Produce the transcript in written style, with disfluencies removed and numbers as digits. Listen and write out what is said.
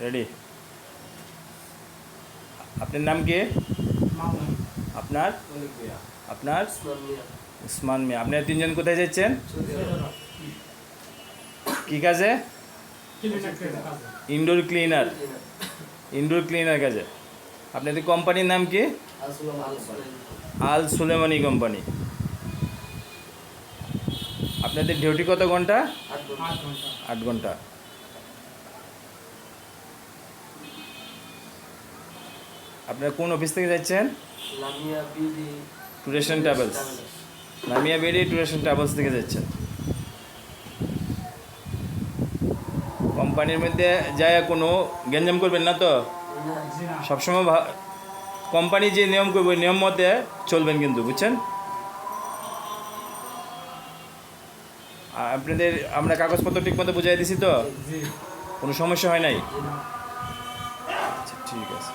Ready. আপনার নাম কি? আপনার আপনার উসমান মিয়া। আপনারা তিনজন কোথায় যাচ্ছেন? কি কাজে? Indoor cleaner. ইনডোর ক্লিনার কাজে। আপনাদের কোম্পানির নাম কি? আল সুলেমানি কোম্পানি। আপনাদের ডিউটি কত ঘন্টা? 8 ঘন্টা। আপনারা কোন অফিস থেকে যাচ্ছেন? ট্যুরেশন ট্রাভেলস। লামিয়া বিডি ট্যুরেশন ট্রাভেলস থেকে যাচ্ছেন। কোম্পানির মধ্যে যায় কোনো গ্যাঞ্জাম করবেন না তো? সবসময় কোম্পানি যে নিয়ম করবে নিয়ম মতে চলবেন কিন্তু, বুঝছেন? আপনাদের আমরা কাগজপত্র ঠিক মতো বুঝাই দিছি তো? কোনো সমস্যা হয় নাই? আচ্ছা, ঠিক আছে।